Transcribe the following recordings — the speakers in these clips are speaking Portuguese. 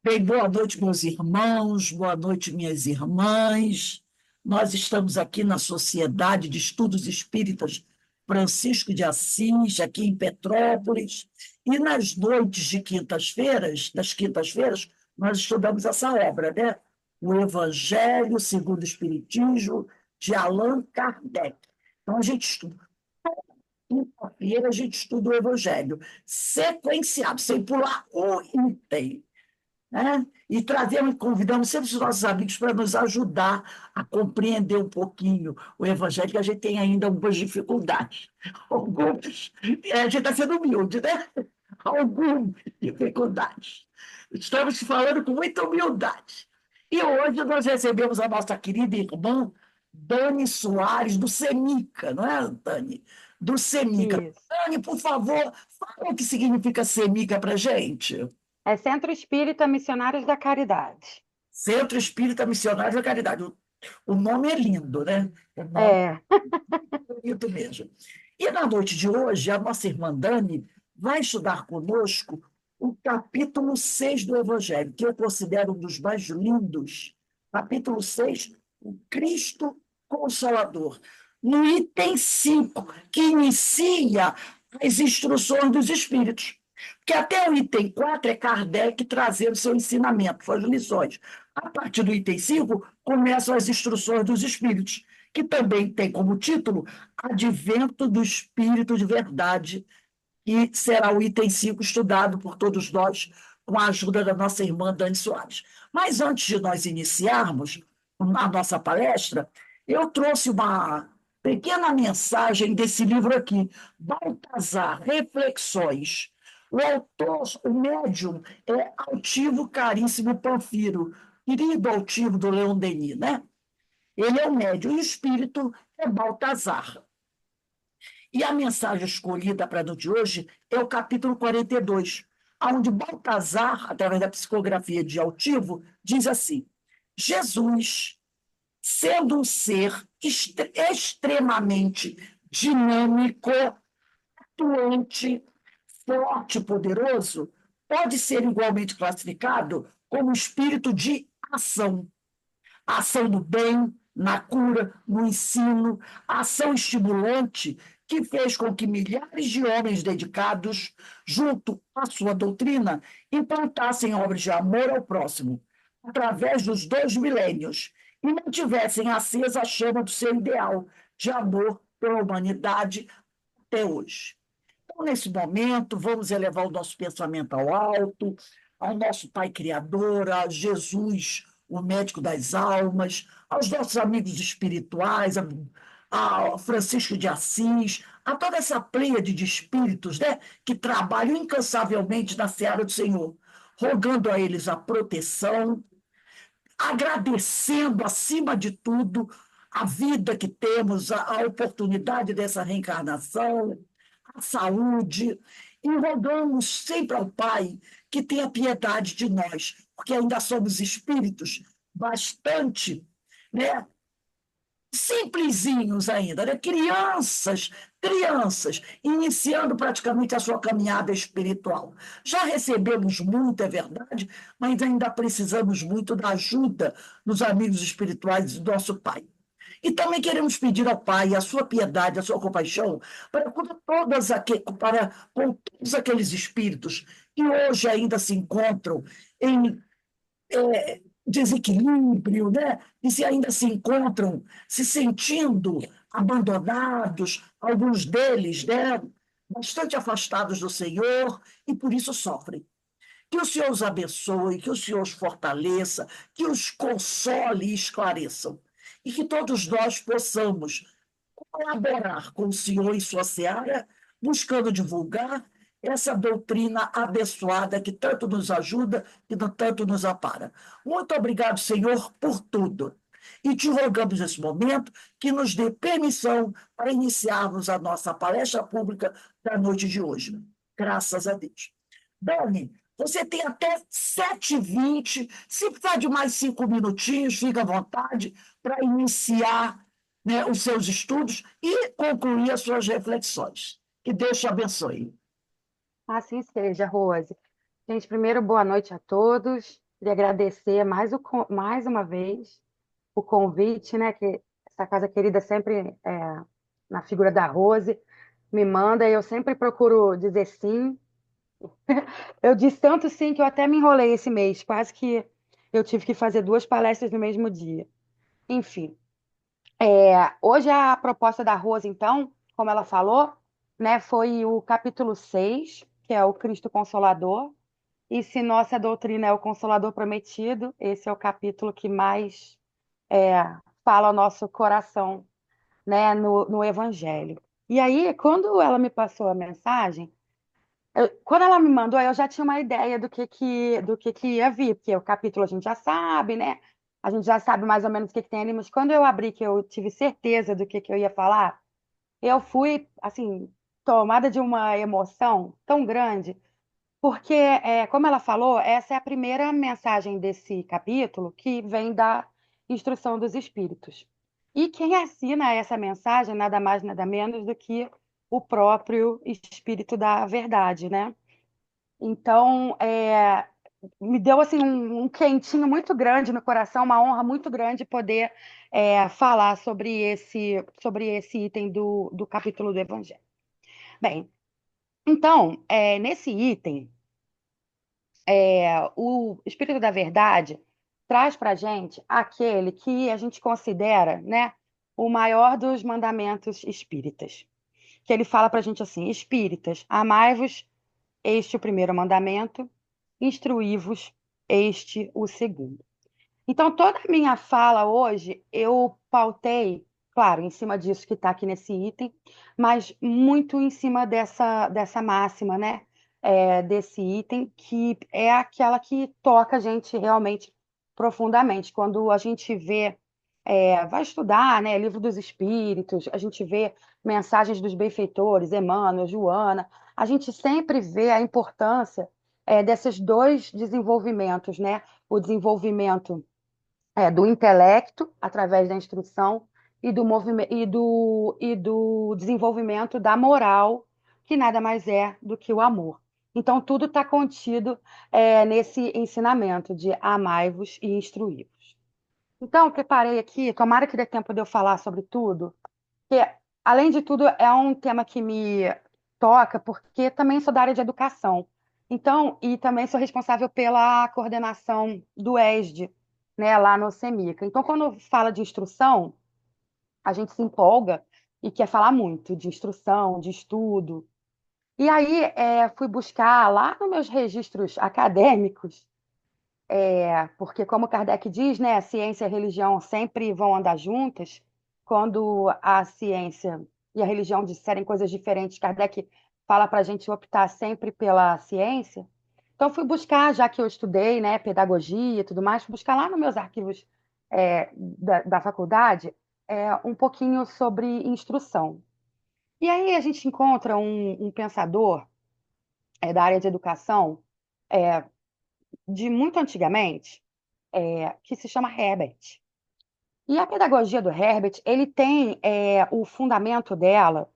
Bem, boa noite, meus irmãos, boa noite, minhas irmãs. Nós estamos aqui na Sociedade de Estudos Espíritas Francisco de Assis, aqui em Petrópolis, e nas noites de quintas-feiras, das quintas-feiras, nós estudamos essa obra, né? O Evangelho segundo o Espiritismo, de Allan Kardec. Então, a gente estuda. Quinta-feira, a gente estuda o Evangelho, sequenciado, sem pular um item, né? E trazemos, convidamos sempre os nossos amigos para nos ajudar a compreender um pouquinho o Evangelho, que a gente tem ainda algumas dificuldades. Algumas, a gente está sendo humilde, né? Algumas dificuldades. Estamos falando com muita humildade. E hoje nós recebemos a nossa querida irmã Dani Soares, do SEMICA, não é, Dani? Do SEMICA. Isso. Dani, por favor, fala o que significa SEMICA para a gente. É Centro Espírita Missionários da Caridade. Centro Espírita Missionário da Caridade. O nome é lindo, né? O nome É, é bonito mesmo. E na noite de hoje, a nossa irmã Dani vai estudar conosco o capítulo 6 do Evangelho, que eu considero um dos mais lindos. Capítulo 6, o Cristo Consolador. No item 5, que inicia as instruções dos Espíritos. Porque até o item 4 é Kardec trazendo seu ensinamento, suas lições. A partir do item 5 começam as instruções dos Espíritos, que também tem como título Advento do Espírito de Verdade, que será o item 5 estudado por todos nós com a ajuda da nossa irmã Dani Soares. Mas antes de nós iniciarmos a nossa palestra, eu trouxe uma pequena mensagem desse livro aqui, Baltazar, Reflexões. O autor, o médium, é Altivo Caríssimo Panfiro, querido altivo do Leon Denis, né? Ele é o médium e o espírito é Baltazar. E a mensagem escolhida para a noite de hoje é o capítulo 42, onde Baltazar, através da psicografia de Altivo, diz assim: Jesus, sendo um ser extremamente dinâmico, atuante, forte e poderoso, pode ser igualmente classificado como espírito de ação. A ação no bem, na cura, no ensino, a ação estimulante que fez com que milhares de homens dedicados, junto à sua doutrina, implantassem obras de amor ao próximo, através dos 2 milênios, e mantivessem acesa a chama do seu ideal de amor pela humanidade até hoje. Então, nesse momento, vamos elevar o nosso pensamento ao alto, ao nosso Pai Criador, a Jesus, o médico das almas, aos nossos amigos espirituais, a Francisco de Assis, a toda essa pleiade de espíritos, né, que trabalham incansavelmente na seara do Senhor, rogando a eles a proteção, agradecendo, acima de tudo, a vida que temos, a oportunidade dessa reencarnação, a saúde, e rogamos sempre ao Pai que tenha piedade de nós, porque ainda somos espíritos bastante, né, simplesinhos ainda, né? Crianças, iniciando praticamente a sua caminhada espiritual. Já recebemos muito, é verdade, mas ainda precisamos muito da ajuda dos amigos espirituais do nosso Pai. E também queremos pedir ao Pai a sua piedade, a sua compaixão, com todos aqueles espíritos que hoje ainda se encontram em desequilíbrio, né? E se ainda se encontram se sentindo abandonados, alguns deles, né? Bastante afastados do Senhor e por isso sofrem. Que o Senhor os abençoe, que o Senhor os fortaleça, que os console e esclareçam. E que todos nós possamos colaborar com o Senhor em sua seara, buscando divulgar essa doutrina abençoada que tanto nos ajuda e tanto nos apara. Muito obrigado, Senhor, por tudo. E te rogamos nesse momento que nos dê permissão para iniciarmos a nossa palestra pública da noite de hoje. Graças a Deus. Dani, você tem até 7h20. Se precisar de mais 5 minutinhos, fica à vontade para iniciar, né, os seus estudos e concluir as suas reflexões. Que Deus te abençoe. assim seja, Rose. Gente, primeiro, boa noite a todos. Queria agradecer mais uma vez o convite, né? Que essa casa querida sempre, na figura da Rose, me manda e eu sempre procuro dizer sim. Eu disse tanto sim que eu até me enrolei esse mês, quase que eu tive que fazer duas palestras no mesmo dia. Enfim, hoje a proposta da Rose, então, como ela falou, né, foi o capítulo 6, que é o Cristo Consolador. E se nossa doutrina é o Consolador Prometido, esse é o capítulo que mais fala ao nosso coração, né, no Evangelho. E aí, quando ela me passou a mensagem, quando ela me mandou, eu já tinha uma ideia do que ia vir, porque o capítulo a gente já sabe, né? A gente já sabe mais ou menos o que tem ali, mas quando eu abri, que eu tive certeza do que eu ia falar, eu fui, assim, tomada de uma emoção tão grande, porque, como ela falou, essa é a primeira mensagem desse capítulo que vem da instrução dos Espíritos. E quem assina essa mensagem, nada mais, nada menos do que o próprio Espírito da Verdade, né? Então, me deu assim um quentinho muito grande no coração, uma honra muito grande poder falar sobre esse item do capítulo do Evangelho. Bem, então, nesse item, o Espírito da Verdade traz para a gente aquele que a gente considera, né, o maior dos mandamentos espíritas. Que ele fala para a gente assim: Espíritas, amai-vos, este o primeiro mandamento, instruí-vos, este o segundo. Então, toda a minha fala hoje, eu pautei, claro, em cima disso que está aqui nesse item, mas muito em cima dessa máxima, né? Desse item, que é aquela que toca a gente realmente profundamente. Quando a gente vai estudar, né, Livro dos Espíritos, a gente vê mensagens dos benfeitores, Emmanuel, Joana, a gente sempre vê a importância desses dois desenvolvimentos, né? O desenvolvimento do intelecto, através da instrução, e do desenvolvimento da moral, que nada mais é do que o amor. Então, tudo está contido nesse ensinamento de amai-vos e instruí-vos. Então, eu preparei aqui, tomara que dê tempo de eu falar sobre tudo, que, além de tudo, é um tema que me toca, porque também sou da área de educação. Então, e também sou responsável pela coordenação do ESD, né, lá no CEMICA. Então, quando fala de instrução, a gente se empolga e quer falar muito de instrução, de estudo. E aí, fui buscar lá nos meus registros acadêmicos, porque, como Kardec diz, né, a ciência e a religião sempre vão andar juntas. Quando a ciência e a religião disserem coisas diferentes, Kardec fala para a gente optar sempre pela ciência. Então, fui buscar, já que eu estudei, né, pedagogia e tudo mais, fui buscar lá nos meus arquivos da faculdade um pouquinho sobre instrução. E aí a gente encontra um pensador da área de educação é, de muito antigamente, que se chama Herbert. E a pedagogia do Herbert, ele tem o fundamento dela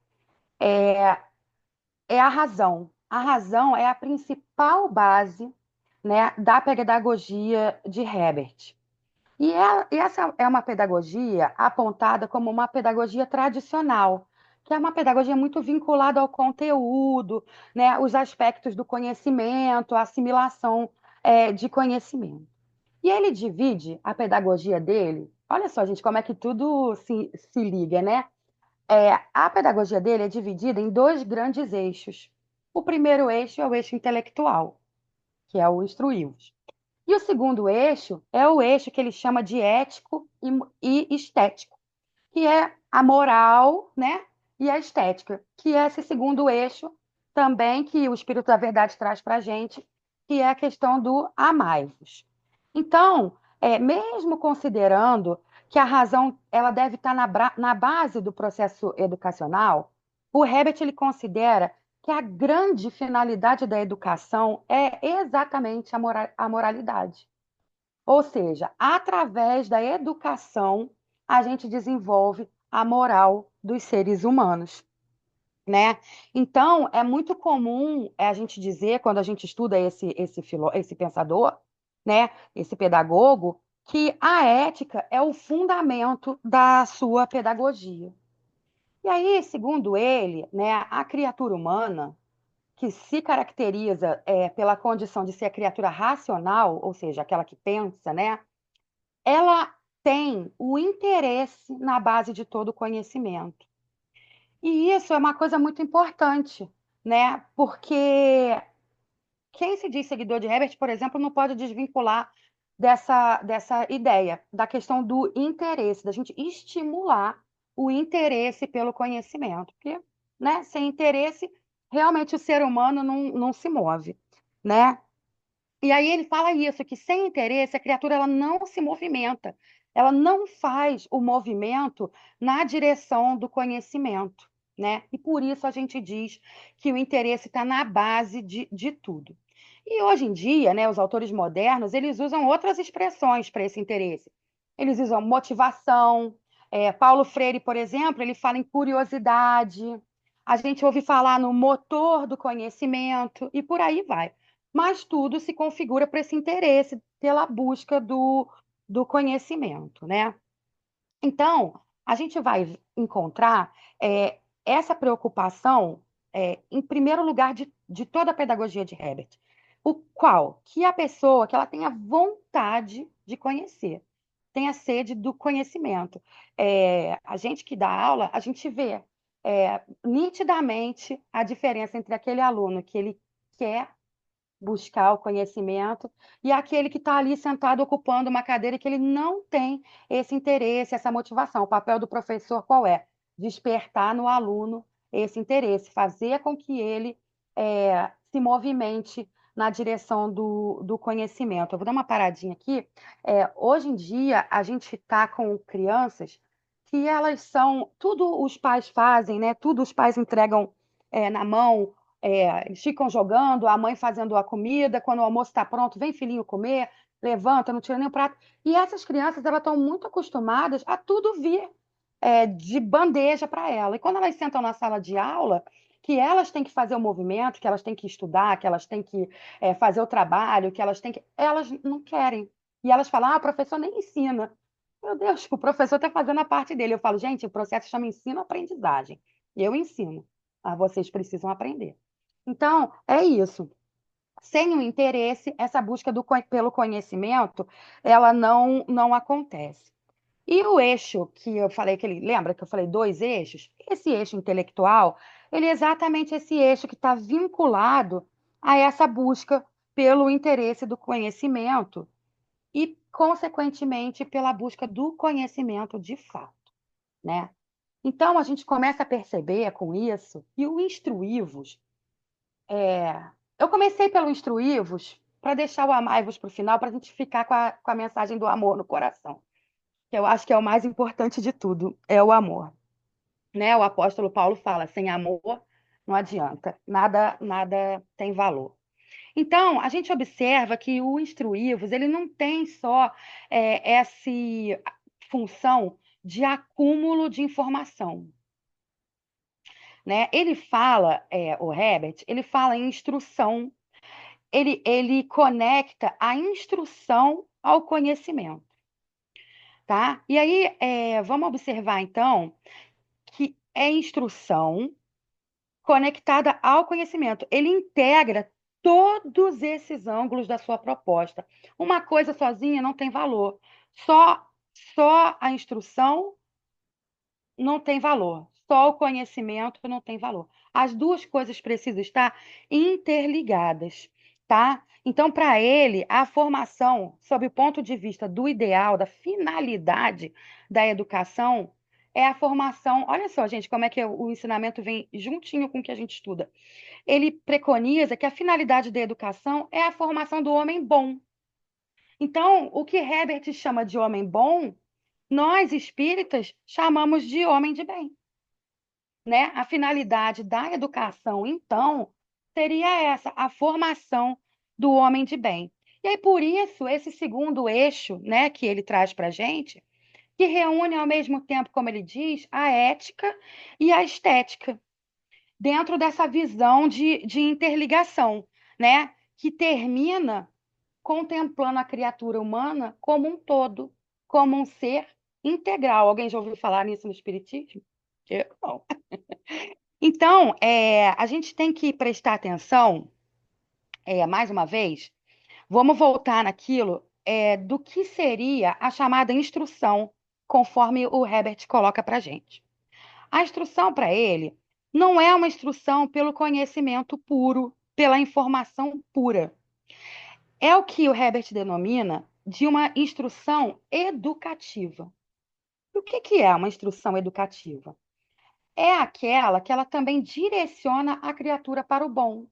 é a razão. A razão é a principal base, né, da pedagogia de Herbert. E essa é uma pedagogia apontada como uma pedagogia tradicional, que é uma pedagogia muito vinculada ao conteúdo, né, os aspectos do conhecimento, a assimilação de conhecimento. E ele divide a pedagogia dele. Olha só, gente, como é que tudo se liga, né? A pedagogia dele é dividida em dois grandes eixos. O primeiro eixo é o eixo intelectual, que é o instruí-los. E o segundo eixo é o eixo que ele chama de ético e estético, que é a moral, né? E a estética, que é esse segundo eixo também que o Espírito da Verdade traz para a gente, que é a questão do amai-vos. Então, mesmo considerando que a razão ela deve estar na base do processo educacional, o Herbert ele considera que a grande finalidade da educação é exatamente a moralidade. Ou seja, através da educação, a gente desenvolve a moral dos seres humanos, né? Então, é muito comum a gente dizer, quando a gente estuda esse pensador, né, esse pedagogo, que a ética é o fundamento da sua pedagogia. E aí, segundo ele, né, a criatura humana, que se caracteriza pela condição de ser a criatura racional, ou seja, aquela que pensa, né, ela tem o interesse na base de todo o conhecimento. E isso é uma coisa muito importante, né? Porque quem se diz seguidor de Herbert, por exemplo, não pode desvincular dessa ideia, da questão do interesse, da gente estimular o interesse pelo conhecimento. Porque, né, sem interesse, realmente o ser humano não se move, né? E aí ele fala isso, que sem interesse a criatura ela não se movimenta, ela não faz o movimento na direção do conhecimento, né? E por isso a gente diz que o interesse está na base de tudo. E hoje em dia, né, os autores modernos, eles usam outras expressões para esse interesse. Eles usam motivação. Paulo Freire, por exemplo, ele fala em curiosidade. A gente ouve falar no motor do conhecimento e por aí vai, mas tudo se configura para esse interesse pela busca do conhecimento, né? Então, a gente vai encontrar essa preocupação em primeiro lugar de toda a pedagogia de Herbert, o qual que a pessoa que ela tenha vontade de conhecer, tenha sede do conhecimento. A gente que dá aula, a gente vê nitidamente a diferença entre aquele aluno que ele quer buscar o conhecimento, e aquele que está ali sentado ocupando uma cadeira que ele não tem esse interesse, essa motivação. O papel do professor qual é? Despertar no aluno esse interesse, fazer com que ele se movimente na direção do conhecimento. Eu vou dar uma paradinha aqui. Hoje em dia, a gente está com crianças que elas são, tudo os pais fazem, né? Tudo os pais entregam na mão, eles ficam jogando, a mãe fazendo a comida, quando o almoço está pronto, vem filhinho comer, levanta, não tira nem o prato. E essas crianças, elas estão muito acostumadas a tudo vir de bandeja para ela. E quando elas sentam na sala de aula, que elas têm que fazer o movimento, que elas têm que estudar, que elas têm que fazer o trabalho, que elas têm que... Elas não querem. E elas falam, o professor nem ensina. Meu Deus, o professor está fazendo a parte dele. Eu falo, gente, o processo chama ensino-aprendizagem. Eu ensino. Vocês precisam aprender. Então, é isso. Sem o interesse, essa busca pelo conhecimento, ela não acontece. E o eixo que eu falei, lembra que eu falei dois eixos? Esse eixo intelectual, ele é exatamente esse eixo que está vinculado a essa busca pelo interesse do conhecimento e, consequentemente, pela busca do conhecimento de fato, né? Então, a gente começa a perceber com isso que o instruivos eu comecei pelo Instruí-vos para deixar o Amai-vos para o final, para a gente ficar com a mensagem do amor no coração, que eu acho que é o mais importante de tudo, é o amor. Né? O apóstolo Paulo fala, sem amor não adianta, nada tem valor. Então, a gente observa que o Instruí-vos, ele não tem só essa função de acúmulo de informação. Né? Ele fala, o Herbert, ele fala em instrução. Ele conecta a instrução ao conhecimento, tá? E aí, vamos observar, então, que é instrução conectada ao conhecimento. Ele integra todos esses ângulos da sua proposta. Uma coisa sozinha não tem valor. Só, só a instrução não tem valor. Só o conhecimento não tem valor. As duas coisas precisam estar interligadas, tá? Então, para ele, a formação, sob o ponto de vista do ideal, da finalidade da educação, é a formação. Olha só, gente, como é que o ensinamento vem juntinho com o que a gente estuda. Ele preconiza que a finalidade da educação é a formação do homem bom. Então, o que Herbert chama de homem bom, nós espíritas chamamos de homem de bem, né? A finalidade da educação, então, seria essa, a formação do homem de bem. E aí, por isso, esse segundo eixo, né, que ele traz para a gente, que reúne ao mesmo tempo, como ele diz, a ética e a estética, dentro dessa visão de interligação, né, que termina contemplando a criatura humana como um todo, como um ser integral. Alguém já ouviu falar nisso no Espiritismo? Eu não. Então, a gente tem que prestar atenção, mais uma vez, vamos voltar naquilo, do que seria a chamada instrução, conforme o Herbert coloca para a gente. A instrução para ele não é uma instrução pelo conhecimento puro, pela informação pura. É o que o Herbert denomina de uma instrução educativa. E o que é uma instrução educativa? É aquela que ela também direciona a criatura para o bom.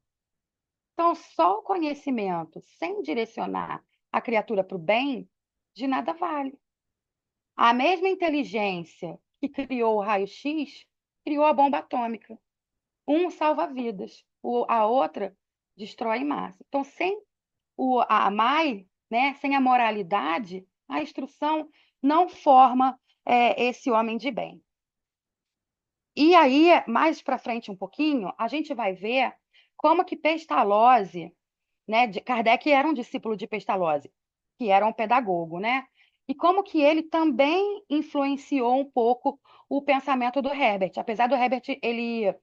Então, só o conhecimento sem direcionar a criatura para o bem, de nada vale. A mesma inteligência que criou o raio-x criou a bomba atômica. Um salva vidas, a outra destrói em massa. Então, sem a MAI, né, sem a moralidade, a instrução não forma esse homem de bem. E aí, mais para frente um pouquinho, a gente vai ver como que Pestalozzi, né, Kardec era um discípulo de Pestalozzi, que era um pedagogo, né? E como que ele também influenciou um pouco o pensamento do Herbert, apesar do Herbert ele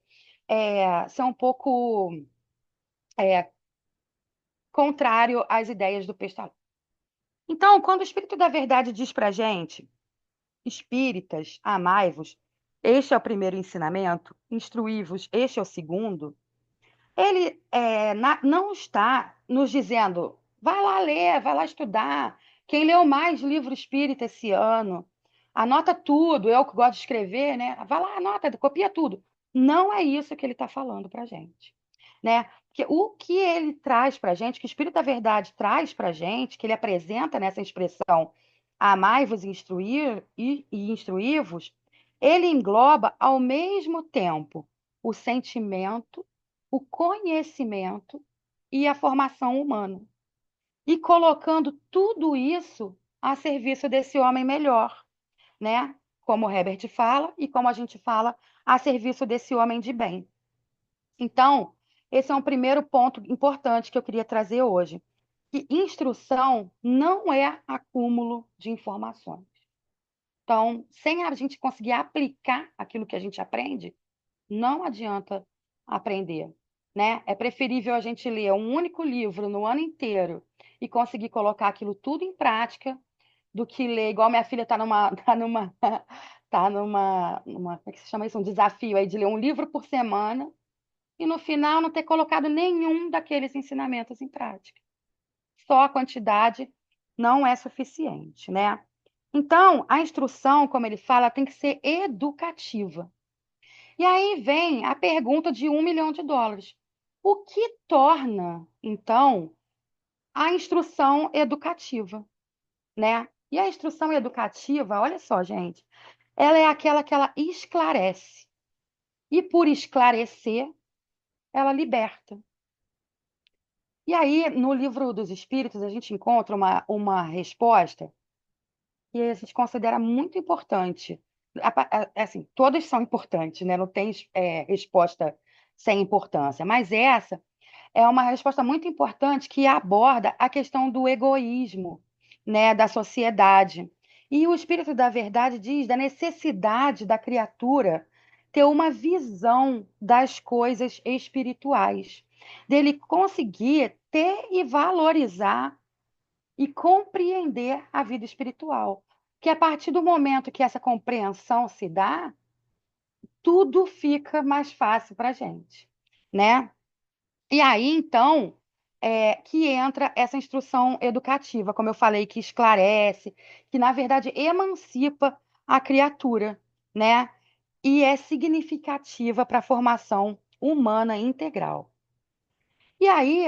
ser um pouco é, contrário às ideias do Pestalozzi. Então, quando o Espírito da Verdade diz para a gente, espíritas, amai-vos, este é o primeiro ensinamento, instruí-vos, este é o segundo, ele não está nos dizendo, vai lá ler, vai lá estudar. Quem leu mais livro espírita esse ano, anota tudo. Eu que gosto de escrever, né? Vai lá, anota, copia tudo. Não é isso que ele está falando para a gente, né? Porque o que ele traz para a gente, que o Espírito da Verdade traz para a gente, que ele apresenta nessa expressão amai-vos e instruí-vos, ele engloba ao mesmo tempo o sentimento, o conhecimento e a formação humana. E colocando tudo isso a serviço desse homem melhor, né? Como o Herbert fala e como a gente fala, a serviço desse homem de bem. Então, esse é um primeiro ponto importante que eu queria trazer hoje. Que instrução não é acúmulo de informações. Então, sem a gente conseguir aplicar aquilo que a gente aprende, não adianta aprender, né? É preferível a gente ler um único livro no ano inteiro e conseguir colocar aquilo tudo em prática do que ler, igual minha filha está como é que se chama isso? Um desafio aí de ler um livro por semana e no final não ter colocado nenhum daqueles ensinamentos em prática. Só a quantidade não é suficiente, né? Então, a instrução, como ele fala, tem que ser educativa. E aí vem a pergunta de US$ 1 milhão. O que torna, então, a instrução educativa, né? E a instrução educativa, olha só, gente, ela é aquela que ela esclarece. E por esclarecer, ela liberta. E aí, no livro dos Espíritos, a gente encontra uma resposta que a gente considera muito importante. Assim, todas são importantes, né? Não tem resposta sem importância, mas essa é uma resposta muito importante que aborda a questão do egoísmo, né, da sociedade. E o Espírito da Verdade diz da necessidade da criatura ter uma visão das coisas espirituais, dele conseguir ter e valorizar e compreender a vida espiritual. Que a partir do momento que essa compreensão se dá, tudo fica mais fácil para a gente, né? E aí, então, que entra essa instrução educativa, como eu falei, que esclarece, que, na verdade, emancipa a criatura, né? E é significativa para a formação humana integral. E aí,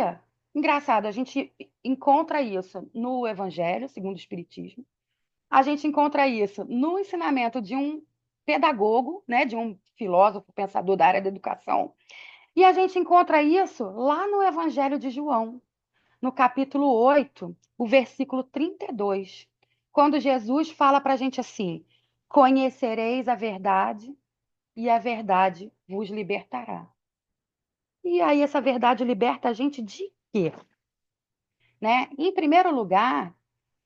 engraçado, a gente encontra isso no Evangelho, segundo o Espiritismo, a gente encontra isso no ensinamento de um pedagogo, né, de um filósofo, pensador da área da educação, e a gente encontra isso lá no Evangelho de João, no capítulo 8, o versículo 32, quando Jesus fala para a gente assim: conhecereis a verdade e a verdade vos libertará. E aí essa verdade liberta a gente de quê? né? Em primeiro lugar,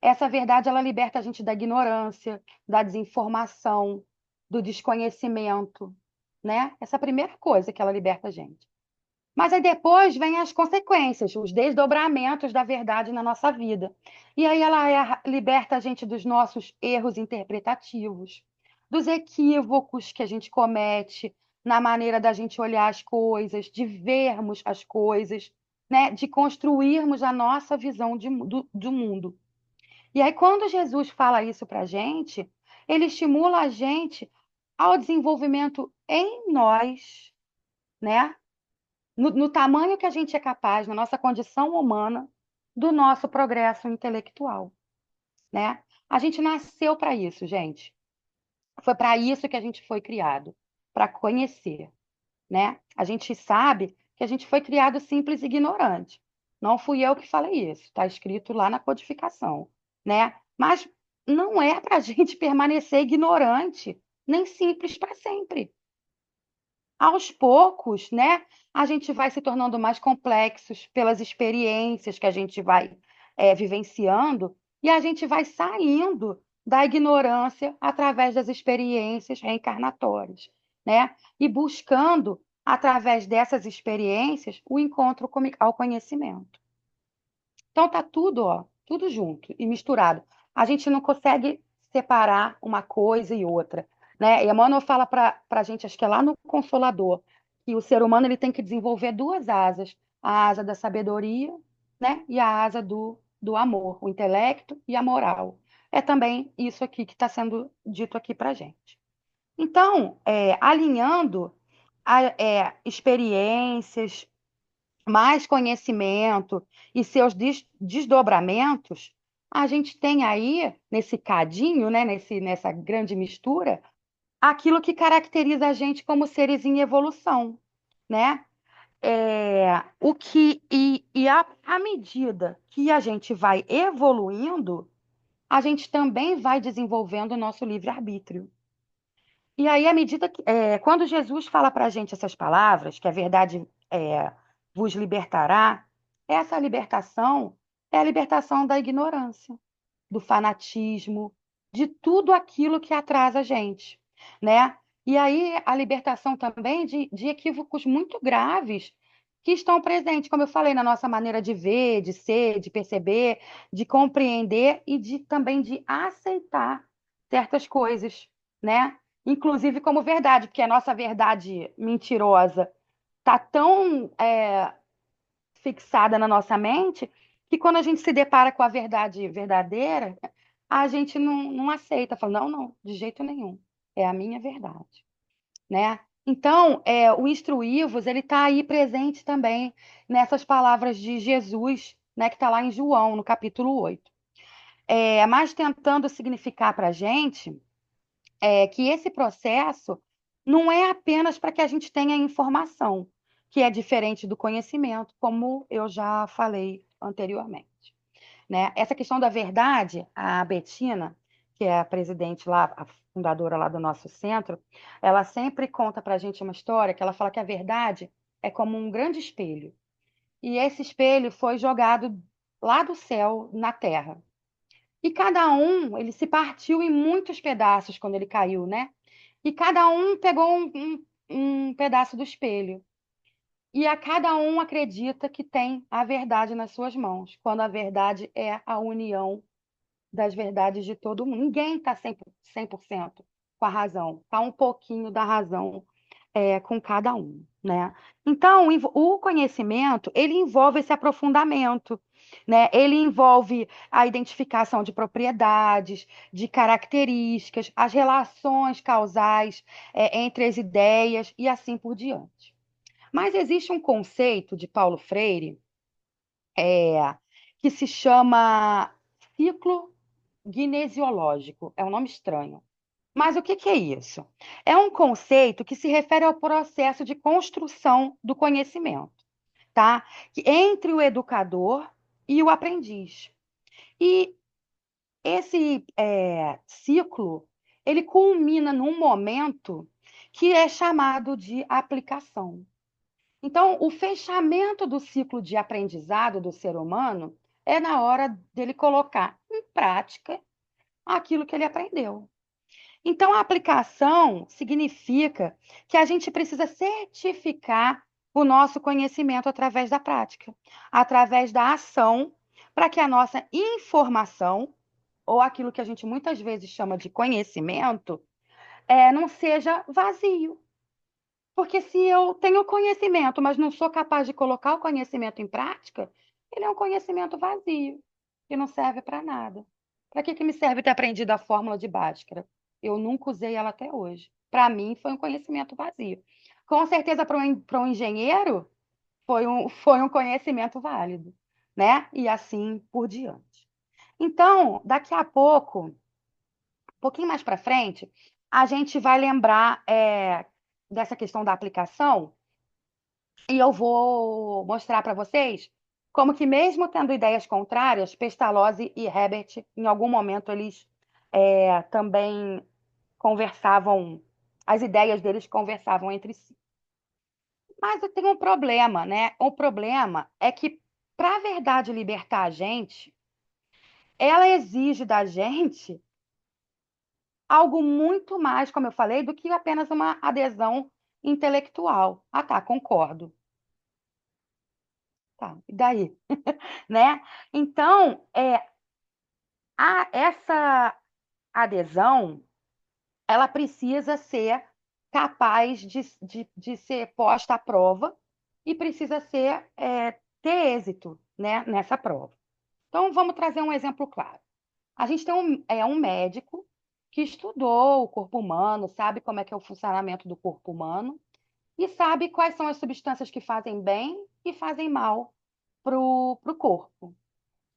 essa verdade ela liberta a gente da ignorância, da desinformação, do desconhecimento, né? Essa é a primeira coisa que ela liberta a gente. Mas aí depois vem as consequências, os desdobramentos da verdade na nossa vida. E aí ela liberta a gente dos nossos erros interpretativos, dos equívocos que a gente comete na maneira da gente olhar as coisas, de vermos as coisas, né? De construirmos a nossa visão do mundo. E aí, quando Jesus fala isso para a gente, ele estimula a gente ao desenvolvimento em nós, né? No tamanho que a gente é capaz, na nossa condição humana, do nosso progresso intelectual, né? A gente nasceu para isso, gente. Foi para isso que a gente foi criado, para conhecer, né? A gente sabe que a gente foi criado simples e ignorante. Não fui eu que falei isso, está escrito lá na codificação, né? Mas não é para a gente permanecer ignorante, nem simples para sempre. Aos poucos, né, a gente vai se tornando mais complexos pelas experiências que a gente vai vivenciando e a gente vai saindo da ignorância através das experiências reencarnatórias, né? E buscando, através dessas experiências, o encontro ao conhecimento. Então tá tudo, ó, tudo junto e misturado. A gente não consegue separar uma coisa e outra, né? E Emmanuel fala para a gente, acho que é lá no Consolador, que o ser humano ele tem que desenvolver duas asas, a asa da sabedoria, né? E a asa do amor, o intelecto e a moral. É também isso aqui que está sendo dito aqui para gente. Então, alinhando experiências, mais conhecimento e seus desdobramentos, a gente tem aí, nesse cadinho, né, nessa grande mistura, aquilo que caracteriza a gente como seres em evolução, né? À medida que a gente vai evoluindo, a gente também vai desenvolvendo o nosso livre-arbítrio. E aí, à medida que, quando Jesus fala para a gente essas palavras, que a verdade vos libertará, essa libertação é a libertação da ignorância, do fanatismo, de tudo aquilo que atrasa a gente, né? E aí a libertação também de equívocos muito graves que estão presentes, como eu falei, na nossa maneira de ver, de ser, de perceber, de compreender e também de aceitar certas coisas, né? Inclusive como verdade, porque a nossa verdade mentirosa está tão fixada na nossa mente que quando a gente se depara com a verdade verdadeira, a gente não aceita, fala, não, não, de jeito nenhum, é a minha verdade, né? Então, o instruí-vos, ele está aí presente também nessas palavras de Jesus, né, que está lá em João, no capítulo 8. Mas tentando significar para a gente que esse processo não é apenas para que a gente tenha informação, que é diferente do conhecimento, como eu já falei anteriormente, né? Essa questão da verdade, a Betina, que é a presidente lá, a fundadora lá do nosso centro, ela sempre conta para a gente uma história que ela fala que a verdade é como um grande espelho. E esse espelho foi jogado lá do céu na terra. E cada um, ele se partiu em muitos pedaços quando ele caiu, né? E cada um pegou um pedaço do espelho. E a cada um acredita que tem a verdade nas suas mãos, quando a verdade é a união das verdades de todo mundo. Ninguém está 100% com a razão, está um pouquinho da razão com cada um, né? Então, o conhecimento, ele envolve esse aprofundamento, né? Ele envolve a identificação de propriedades, de características, as relações causais entre as ideias e assim por diante. Mas existe um conceito de Paulo Freire que se chama ciclo gnesiológico. É um nome estranho. Mas o que é isso? É um conceito que se refere ao processo de construção do conhecimento, tá? Entre o educador e o aprendiz. E esse ciclo, ele culmina num momento que é chamado de aplicação. Então, o fechamento do ciclo de aprendizado do ser humano é na hora dele colocar em prática aquilo que ele aprendeu. Então, a aplicação significa que a gente precisa certificar o nosso conhecimento através da prática, através da ação, para que a nossa informação, ou aquilo que a gente muitas vezes chama de conhecimento, não seja vazio. Porque se eu tenho conhecimento, mas não sou capaz de colocar o conhecimento em prática, ele é um conhecimento vazio, que não serve para nada. Para que me serve ter aprendido a fórmula de Bhaskara? Eu nunca usei ela até hoje. Para mim, foi um conhecimento vazio. Com certeza, para um engenheiro, foi um conhecimento válido, né? E assim por diante. Então, daqui a pouco, um pouquinho mais para frente, a gente vai lembrar dessa questão da aplicação e eu vou mostrar para vocês como que, mesmo tendo ideias contrárias, Pestalozzi e Herbert, em algum momento, eles também conversavam, as ideias deles conversavam entre si. Mas tem um problema, né? O problema é que, para a verdade libertar a gente, ela exige da gente algo muito mais, como eu falei, do que apenas uma adesão intelectual. Ah, tá, concordo. Tá, e daí? Né? Então, essa adesão, ela precisa ser capaz de ser posta à prova e precisa ter êxito, né, nessa prova. Então, vamos trazer um exemplo claro. A gente tem um médico que estudou o corpo humano, sabe como é que é o funcionamento do corpo humano e sabe quais são as substâncias que fazem bem e fazem mal para o corpo.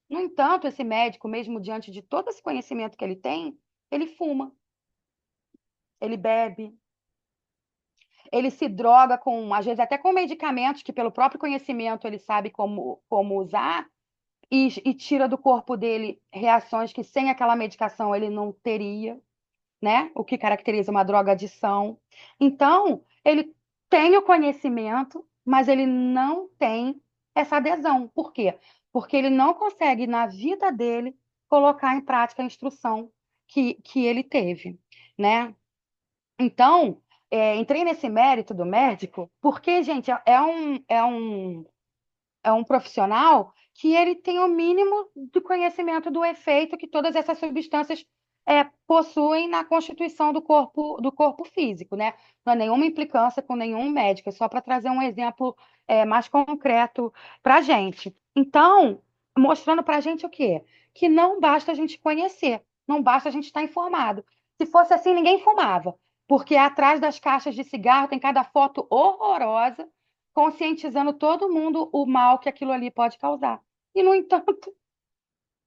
No entanto, esse médico, mesmo diante de todo esse conhecimento que ele tem, ele fuma, ele bebe, ele se droga com, às vezes, até com medicamentos que, pelo próprio conhecimento, ele sabe como usar e tira do corpo dele reações que sem aquela medicação ele não teria, né? O que caracteriza uma drogadição. Então, ele tem o conhecimento, mas ele não tem essa adesão. Por quê? Porque ele não consegue, na vida dele, colocar em prática a instrução que ele teve, né? Então, entrei nesse mérito do médico, porque, gente, é um profissional que ele tem o mínimo de conhecimento do efeito que todas essas substâncias possuem na constituição do corpo físico, né? Não é nenhuma implicância com nenhum médico, é só para trazer um exemplo mais concreto para a gente. Então, mostrando para a gente o quê? Que não basta a gente conhecer, não basta a gente estar informado. Se fosse assim, ninguém fumava, porque atrás das caixas de cigarro tem cada foto horrorosa conscientizando todo mundo o mal que aquilo ali pode causar. E, no entanto,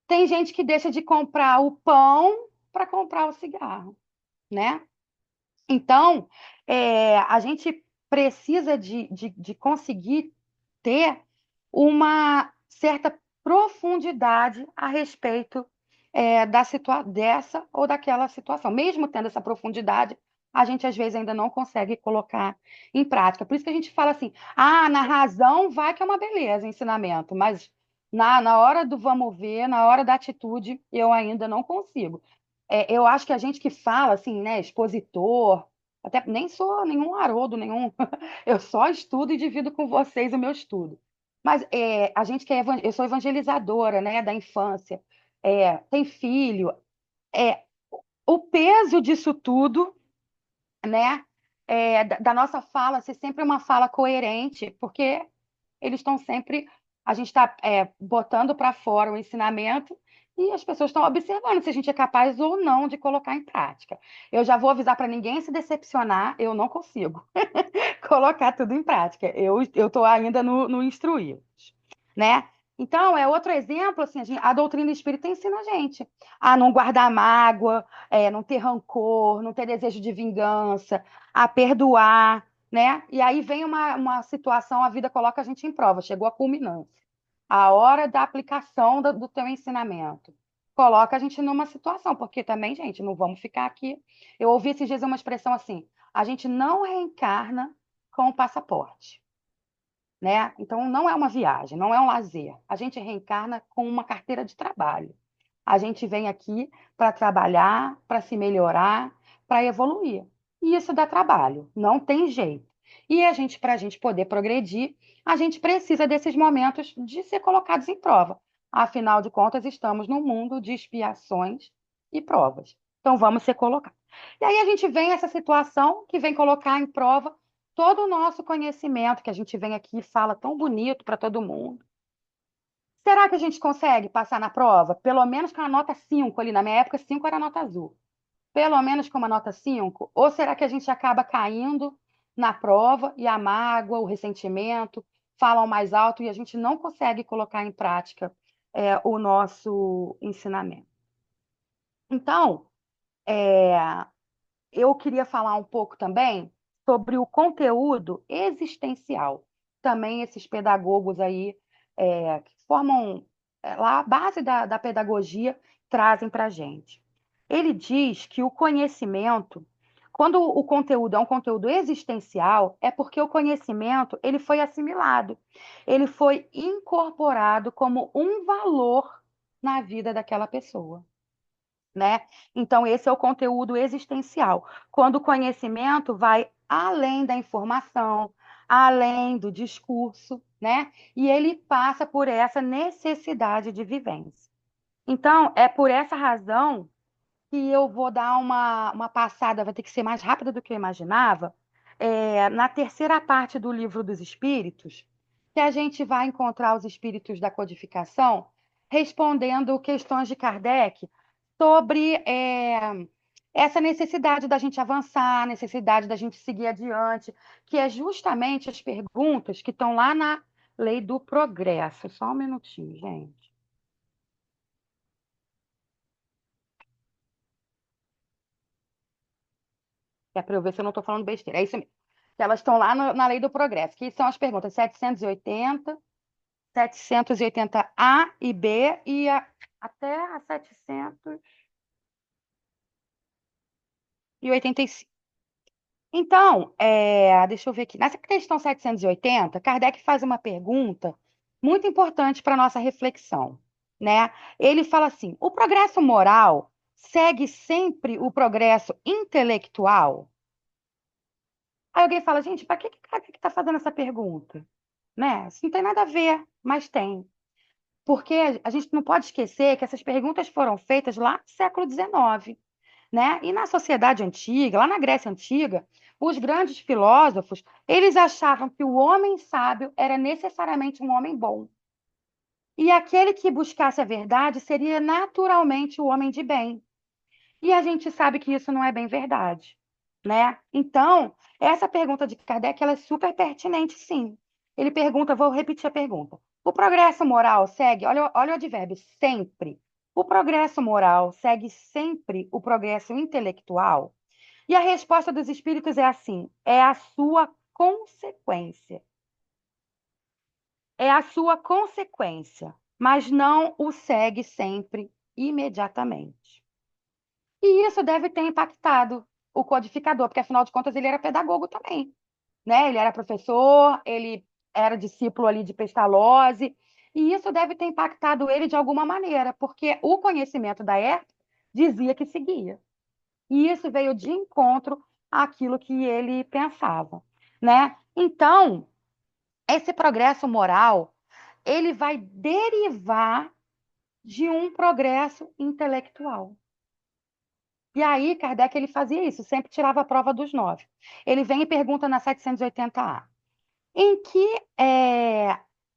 tem gente que deixa de comprar o pão para comprar o cigarro, né? Então, a gente precisa de conseguir ter uma certa profundidade a respeito dessa ou daquela situação. Mesmo tendo essa profundidade, a gente às vezes ainda não consegue colocar em prática. Por isso que a gente fala assim: na razão vai que é uma beleza, ensinamento, mas na hora do vamos ver, na hora da atitude, eu ainda não consigo. Eu acho que a gente que fala assim, né, expositor, até nem sou nenhum haroldo, nenhum. Eu só estudo e divido com vocês o meu estudo. Mas a gente que eu sou evangelizadora, né, da infância, tem filho, é, o peso disso tudo, né, da nossa fala ser sempre uma fala coerente, porque eles estão sempre, a gente está botando para fora o ensinamento e as pessoas estão observando se a gente é capaz ou não de colocar em prática. Eu já vou avisar para ninguém se decepcionar, eu não consigo colocar tudo em prática. Eu estou ainda no instruí-los, né? Então, é outro exemplo, assim, a doutrina espírita ensina a gente a não guardar mágoa, não ter rancor, não ter desejo de vingança, a perdoar, né? E aí vem uma situação, a vida coloca a gente em prova, chegou a culminância. A hora da aplicação do teu ensinamento. Coloca a gente numa situação, porque também, gente, não vamos ficar aqui. Eu ouvi esses dias uma expressão assim: a gente não reencarna com o passaporte. né? Então, não é uma viagem, não é um lazer. A gente reencarna com uma carteira de trabalho. A gente vem aqui para trabalhar, para se melhorar, para evoluir. E isso dá trabalho, não tem jeito. E para a gente poder progredir, a gente precisa desses momentos de ser colocados em prova. Afinal de contas, estamos num mundo de expiações e provas. Então, vamos ser colocados. E aí a gente vem essa situação que vem colocar em prova todo o nosso conhecimento que a gente vem aqui e fala tão bonito para todo mundo. Será que a gente consegue passar na prova? Pelo menos com a nota 5 ali. Na minha época, 5 era nota azul. Pelo menos com uma nota 5? Ou será que a gente acaba caindo na prova e a mágoa, o ressentimento falam mais alto e a gente não consegue colocar em prática o nosso ensinamento? Então, é, eu queria falar um pouco também sobre o conteúdo existencial. Também esses pedagogos aí, que formam lá a base da pedagogia, trazem para a gente. Ele diz que o conhecimento, quando o conteúdo é um conteúdo existencial, é porque o conhecimento ele foi assimilado, ele foi incorporado como um valor na vida daquela pessoa, né? Então, esse é o conteúdo existencial. Quando o conhecimento vai além da informação, além do discurso, né? E ele passa por essa necessidade de vivência. Então, é por essa razão que eu vou dar uma passada, vai ter que ser mais rápida do que eu imaginava, na terceira parte do Livro dos Espíritos, que a gente vai encontrar os espíritos da codificação respondendo questões de Kardec sobre essa necessidade da gente avançar, a necessidade da gente seguir adiante, que é justamente as perguntas que estão lá na Lei do Progresso. Só um minutinho, gente. Que é para eu ver se eu não estou falando besteira. É isso mesmo. Que elas estão lá na Lei do Progresso, que são as perguntas 780, 780A e B e até a 785. Então, deixa eu ver aqui. Nessa questão 780, Kardec faz uma pergunta muito importante para a nossa reflexão, né? Ele fala assim: o progresso moral segue sempre o progresso intelectual? Aí alguém fala, gente, para que Kardec está fazendo essa pergunta? Né? Isso não tem nada a ver, mas tem. Porque a gente não pode esquecer que essas perguntas foram feitas lá no século XIX, né? E na sociedade antiga, lá na Grécia Antiga, os grandes filósofos, eles achavam que o homem sábio era necessariamente um homem bom. E aquele que buscasse a verdade seria naturalmente o homem de bem. E a gente sabe que isso não é bem verdade, né? Então, essa pergunta de Kardec, ela é super pertinente, sim. Ele pergunta, vou repetir a pergunta. O progresso moral segue, olha o advérbio, sempre. O progresso moral segue sempre o progresso intelectual? E a resposta dos espíritos é assim: é a sua consequência. É a sua consequência, mas não o segue sempre imediatamente. E isso deve ter impactado o codificador, porque afinal de contas ele era pedagogo também, né? Ele era professor, ele era discípulo ali de Pestalozzi, e isso deve ter impactado ele de alguma maneira, porque o conhecimento da época dizia que seguia. E isso veio de encontro àquilo que ele pensava, né? Então, esse progresso moral, ele vai derivar de um progresso intelectual. E aí, Kardec ele fazia isso, sempre tirava a prova dos 9. Ele vem e pergunta na 780A, em que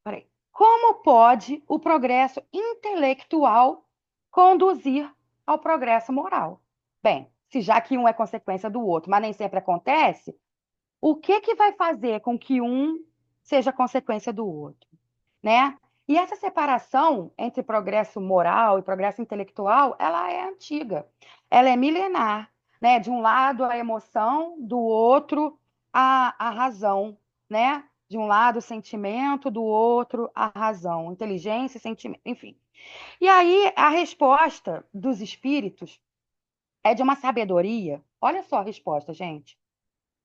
peraí, como pode o progresso intelectual conduzir ao progresso moral? Bem, se já que um é consequência do outro, mas nem sempre acontece, o que que vai fazer com que um seja consequência do outro, né? E essa separação entre progresso moral e progresso intelectual, ela é antiga, ela é milenar, né? De um lado a emoção, do outro a razão, né? De um lado o sentimento, do outro a razão, inteligência e sentimento, enfim. E aí a resposta dos espíritos é de uma sabedoria. Olha só a resposta, gente,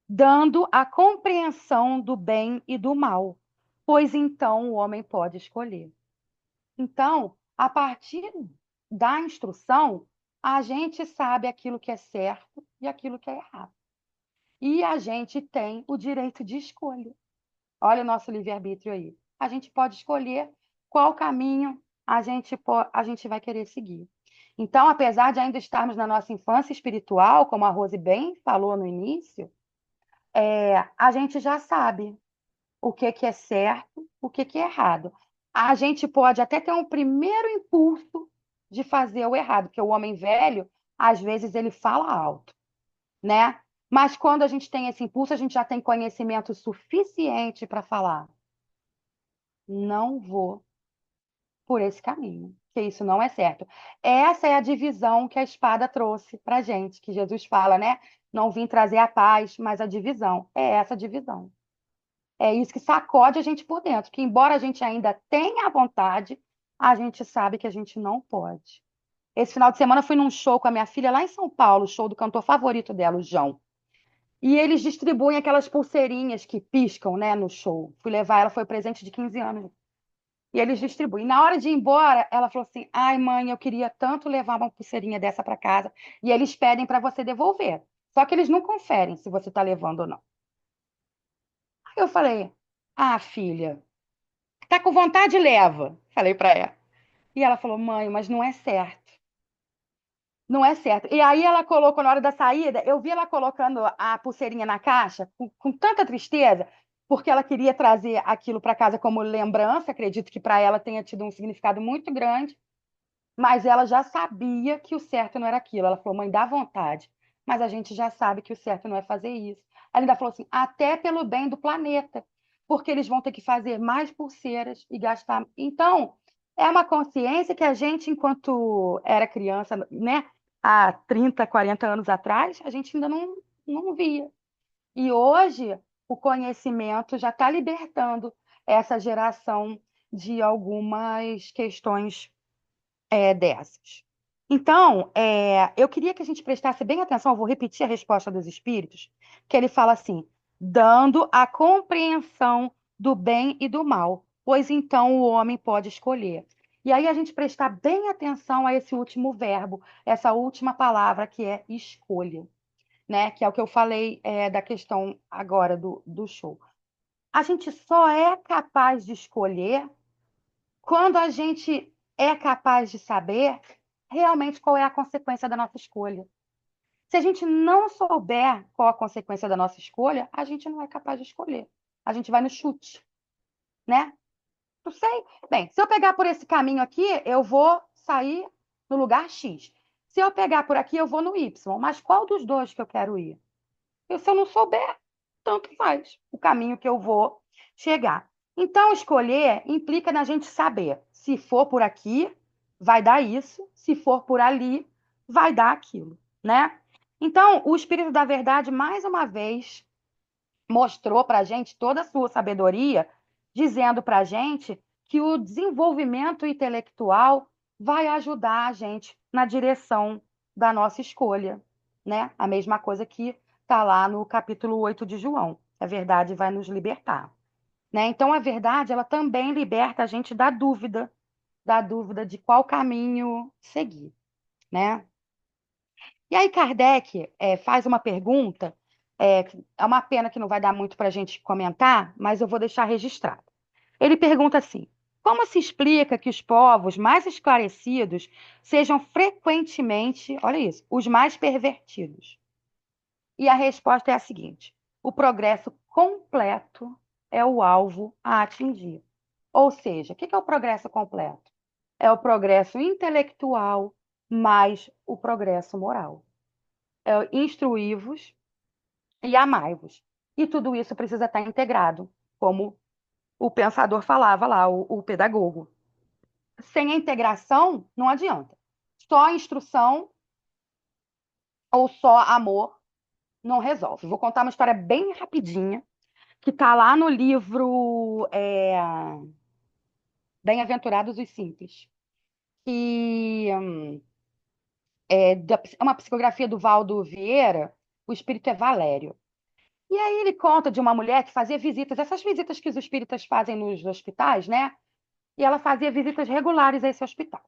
dando a compreensão do bem e do mal, pois então o homem pode escolher. Então, a partir da instrução, a gente sabe aquilo que é certo e aquilo que é errado. E a gente tem o direito de escolha. Olha o nosso livre-arbítrio aí. A gente pode escolher qual caminho a gente vai querer seguir. Então, apesar de ainda estarmos na nossa infância espiritual, como a Rose bem falou no início, a gente já sabe o que é certo, o que é errado. A gente pode até ter um primeiro impulso de fazer o errado, porque o homem velho, às vezes, ele fala alto, né? Mas quando a gente tem esse impulso, a gente já tem conhecimento suficiente para falar: não vou por esse caminho, que isso não é certo. Essa é a divisão que a espada trouxe para a gente, que Jesus fala, né? Não vim trazer a paz, mas a divisão. É essa divisão. É isso que sacode a gente por dentro, que embora a gente ainda tenha a vontade, a gente sabe que a gente não pode. Esse final de semana eu fui num show com a minha filha lá em São Paulo, o show do cantor favorito dela, o João. E eles distribuem aquelas pulseirinhas que piscam, né, no show. Fui levar ela, foi presente de 15 anos. E eles distribuem. Na hora de ir embora, ela falou assim: ai, mãe, eu queria tanto levar uma pulseirinha dessa para casa. E eles pedem para você devolver. Só que eles não conferem se você está levando ou não. Aí eu falei: ah, filha, tá com vontade, leva. Falei para ela. E ela falou: mãe, mas não é certo. Não é certo. E aí ela colocou, na hora da saída, eu vi ela colocando a pulseirinha na caixa com tanta tristeza, porque ela queria trazer aquilo para casa como lembrança. Acredito que para ela tenha tido um significado muito grande. Mas ela já sabia que o certo não era aquilo. Ela falou: mãe, dá vontade, mas a gente já sabe que o certo não é fazer isso. Ela ainda falou assim: até pelo bem do planeta, porque eles vão ter que fazer mais pulseiras e gastar. Então, é uma consciência que a gente, enquanto era criança, né, há 30, 40 anos atrás, a gente ainda não via. E hoje, o conhecimento já está libertando essa geração de algumas questões dessas. Então, eu queria que a gente prestasse bem atenção, eu vou repetir a resposta dos espíritos, que ele fala assim: dando a compreensão do bem e do mal, pois então o homem pode escolher. E aí a gente prestar bem atenção a esse último verbo, essa última palavra que é escolha, né? Que é o que eu falei da questão agora do show. A gente só é capaz de escolher quando a gente é capaz de saber realmente qual é a consequência da nossa escolha. Se a gente não souber qual a consequência da nossa escolha, a gente não é capaz de escolher. A gente vai no chute, né? Não sei. Bem, se eu pegar por esse caminho aqui, eu vou sair no lugar X. Se eu pegar por aqui, eu vou no Y. Mas qual dos dois que eu quero ir? Se eu não souber, tanto faz o caminho que eu vou chegar. Então, escolher implica na gente saber. Se for por aqui, vai dar isso. Se for por ali, vai dar aquilo, né? Então, o Espírito da Verdade, mais uma vez, mostrou para a gente toda a sua sabedoria, dizendo para a gente que o desenvolvimento intelectual vai ajudar a gente na direção da nossa escolha, né? A mesma coisa que está lá no capítulo 8 de João. A verdade vai nos libertar, né? Então, a verdade, ela também liberta a gente da dúvida de qual caminho seguir, né? E aí Kardec faz uma pergunta, é uma pena que não vai dar muito para a gente comentar, mas eu vou deixar registrado. Ele pergunta assim: como se explica que os povos mais esclarecidos sejam frequentemente, olha isso, os mais pervertidos? E a resposta é a seguinte: o progresso completo é o alvo a atingir. Ou seja, o que é o progresso completo? É o progresso intelectual mais o progresso moral. Instruí-vos e amai-vos. E tudo isso precisa estar integrado, como o pensador falava lá, o pedagogo. Sem a integração, não adianta. Só instrução ou só amor não resolve. Vou contar uma história bem rapidinha, que está lá no livro Bem-aventurados os Simples, que é uma psicografia do Valdo Vieira, o espírito é Valério. E aí ele conta de uma mulher que fazia visitas, essas visitas que os espíritas fazem nos hospitais, né? E ela fazia visitas regulares a esse hospital.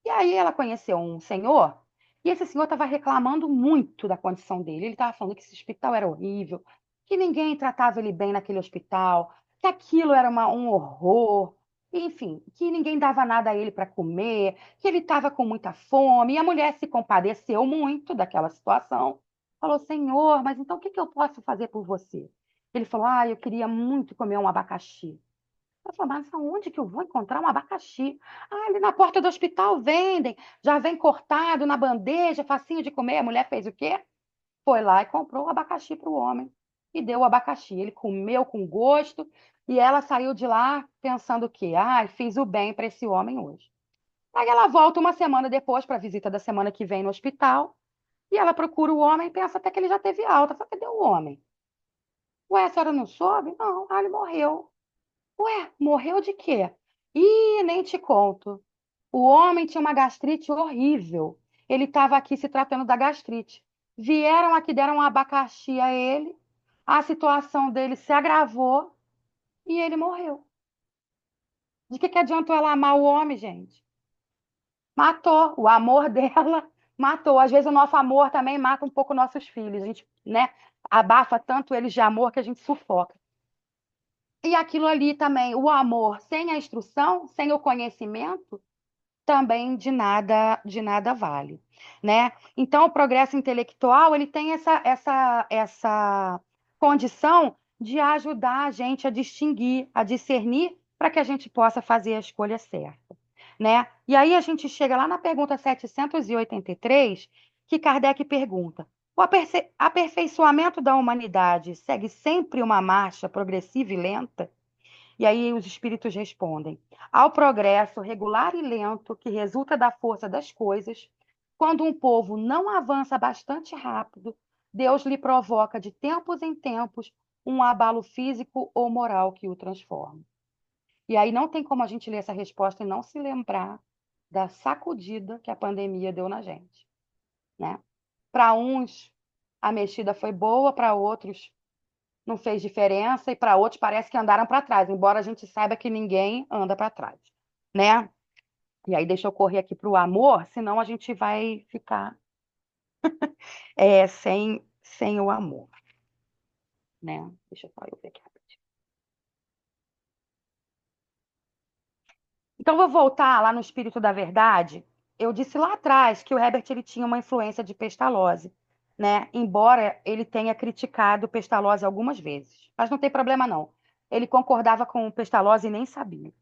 E aí ela conheceu um senhor, e esse senhor estava reclamando muito da condição dele. Ele estava falando que esse hospital era horrível, que ninguém tratava ele bem naquele hospital, que aquilo era um horror, enfim, que ninguém dava nada a ele para comer, que ele estava com muita fome. E a mulher se compadeceu muito daquela situação. Falou, Senhor, mas então o que que eu posso fazer por você? Ele falou, eu queria muito comer um abacaxi. Eu falei, mas aonde que eu vou encontrar um abacaxi? Ali na porta do hospital vendem, já vem cortado na bandeja, facinho de comer. A mulher fez o quê? Foi lá e comprou o abacaxi para o homem e deu o abacaxi. Ele comeu com gosto e ela saiu de lá pensando o quê? Fiz o bem para esse homem hoje. Aí ela volta uma semana depois para a visita da semana que vem no hospital e ela procura o homem e pensa até que ele já teve alta. Fala, cadê o homem? Ué, a senhora não soube? Não, ele morreu. Ué, morreu de quê? Ih, nem te conto. O homem tinha uma gastrite horrível. Ele estava aqui se tratando da gastrite. Vieram aqui, deram um abacaxi a ele. A situação dele se agravou e ele morreu. De que adiantou ela amar o homem, gente? Matou. O amor dela matou. Às vezes o nosso amor também mata um pouco nossos filhos. A gente, né, abafa tanto eles de amor que a gente sufoca. E aquilo ali também, o amor sem a instrução, sem o conhecimento, também de nada vale, né? Então, o progresso intelectual, ele tem essa condição de ajudar a gente a distinguir, a discernir, para que a gente possa fazer a escolha certa, né? E aí a gente chega lá na pergunta 783, que Kardec pergunta: o aperfeiçoamento da humanidade segue sempre uma marcha progressiva e lenta? E aí os espíritos respondem: ao progresso regular e lento que resulta da força das coisas, quando um povo não avança bastante rápido, Deus lhe provoca de tempos em tempos um abalo físico ou moral que o transforma. E aí não tem como a gente ler essa resposta e não se lembrar da sacudida que a pandemia deu na gente, né? Para uns, a mexida foi boa, para outros não fez diferença e para outros parece que andaram para trás, embora a gente saiba que ninguém anda para trás, né? E aí deixa eu correr aqui para o amor, senão a gente vai ficar sem o amor, né? Deixa eu só eu ver aqui rapidinho. Então vou voltar lá no Espírito da Verdade. Eu disse lá atrás que o Herbert ele tinha uma influência de Pestalozzi, né? Embora ele tenha criticado Pestalozzi algumas vezes, mas não tem problema não. Ele concordava com o Pestalozzi e nem sabia.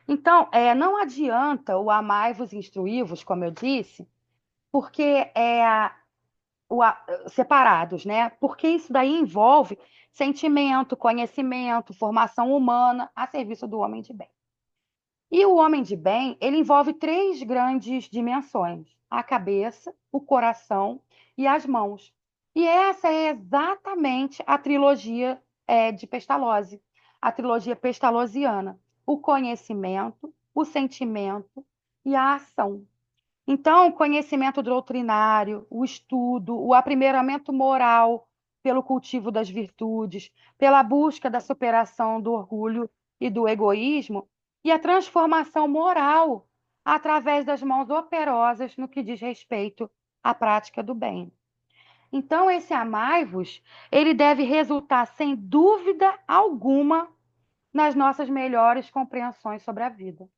Então, não adianta o amai-vos e instruí-vos, como eu disse, porque separados, né? Porque isso daí envolve sentimento, conhecimento, formação humana a serviço do homem de bem. E o homem de bem, ele envolve três grandes dimensões: a cabeça, o coração e as mãos. E essa é exatamente a trilogia de Pestalozzi, a trilogia pestalozziana: o conhecimento, o sentimento e a ação. Então, o conhecimento doutrinário, o estudo, o aprimoramento moral pelo cultivo das virtudes, pela busca da superação do orgulho e do egoísmo, e a transformação moral através das mãos operosas no que diz respeito à prática do bem. Então, esse amai-vos, ele deve resultar, sem dúvida alguma, nas nossas melhores compreensões sobre a vida.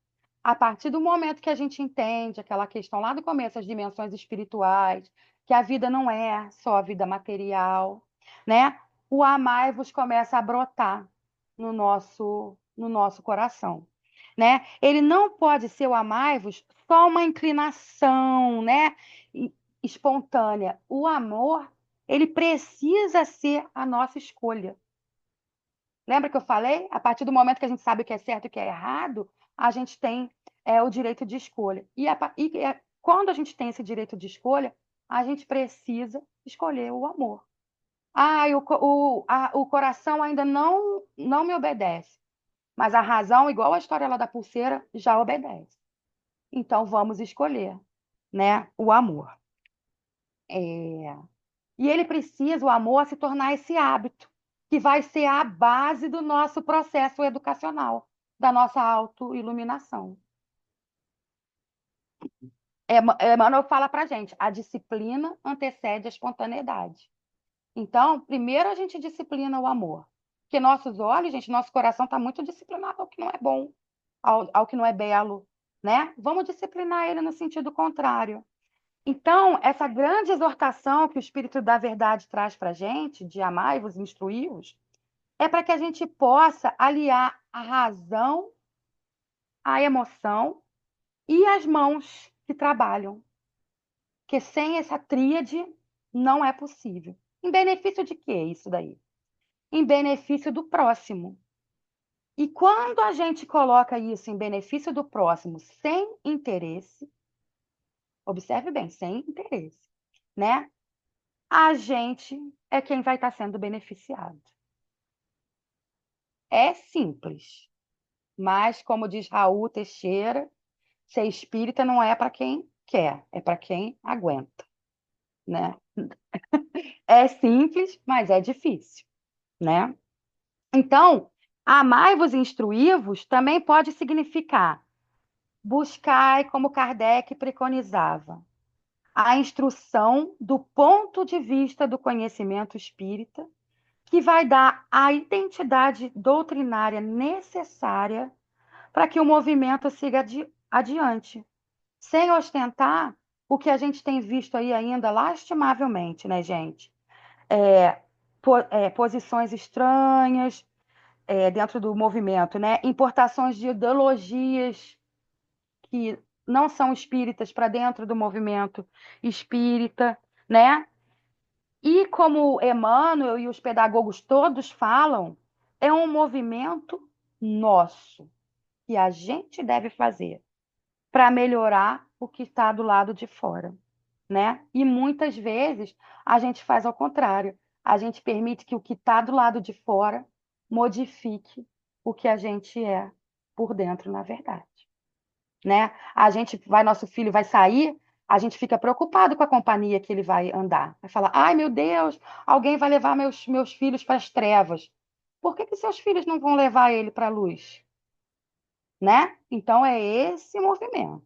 A partir do momento que a gente entende aquela questão lá do começo, as dimensões espirituais, que a vida não é só a vida material, né? O amai-vos começa a brotar no nosso coração, né? Ele não pode ser o amai-vos só uma inclinação, né? Espontânea. O amor, ele precisa ser a nossa escolha. Lembra que eu falei? A partir do momento que a gente sabe o que é certo e o que é errado, a gente tem o direito de escolha. Quando a gente tem esse direito de escolha, a gente precisa escolher o amor. O coração ainda não me obedece, mas a razão, igual a história lá da pulseira, já obedece. Então vamos escolher, né, o amor. E ele precisa, o amor, se tornar esse hábito. que vai ser a base do nosso processo educacional, da nossa autoiluminação. Emmanuel fala para a gente, a disciplina antecede a espontaneidade. Então, primeiro a gente disciplina o amor. Porque nossos olhos, gente, nosso coração está muito disciplinado ao que não é bom, ao que não é belo, né? Vamos disciplinar ele no sentido contrário. Então, essa grande exortação que o Espírito da Verdade traz para a gente, de amai-vos, instruí-vos, é para que a gente possa aliar a razão, a emoção e as mãos que trabalham. Porque sem essa tríade não é possível. Em benefício de quê isso daí? Em benefício do próximo. E quando a gente coloca isso em benefício do próximo sem interesse, observe bem, sem interesse, né? A gente é quem vai estar sendo beneficiado. É simples, mas como diz Raul Teixeira, ser espírita não é para quem quer, é para quem aguenta, né? É simples, mas é difícil, né? Então, amai-vos e instruí-vos também pode significar buscai, como Kardec preconizava, a instrução do ponto de vista do conhecimento espírita, que vai dar a identidade doutrinária necessária para que o movimento siga adiante, sem ostentar o que a gente tem visto aí ainda lastimavelmente, né, gente? Posições estranhas dentro do movimento, né? Importações de ideologias que não são espíritas para dentro do movimento espírita, né? E como Emmanuel e os pedagogos todos falam, é um movimento nosso que a gente deve fazer para melhorar o que está do lado de fora, né? E muitas vezes a gente faz ao contrário. A gente permite que o que está do lado de fora modifique o que a gente é por dentro, na verdade, né? Nosso filho vai sair, a gente fica preocupado com a companhia que ele vai andar. Vai falar: ai, meu Deus, alguém vai levar meus filhos para as trevas. Por que que seus filhos não vão levar ele para a luz? Né? Então, é esse movimento.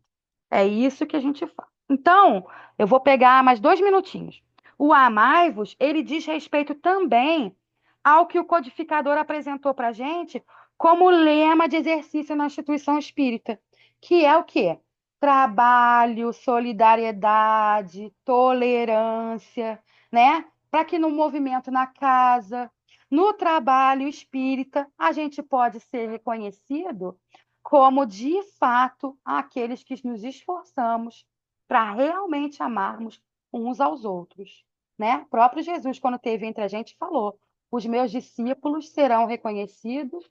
É isso que a gente faz. Então, eu vou pegar mais 2 minutinhos. O amai-vos, ele diz respeito também ao que o codificador apresentou para a gente como lema de exercício na instituição espírita, que é o quê? Trabalho, solidariedade, tolerância, né? Para que no movimento na casa, no trabalho espírita, a gente pode ser reconhecido como, de fato, aqueles que nos esforçamos para realmente amarmos uns aos outros, né? O próprio Jesus, quando esteve entre a gente, falou: os meus discípulos serão reconhecidos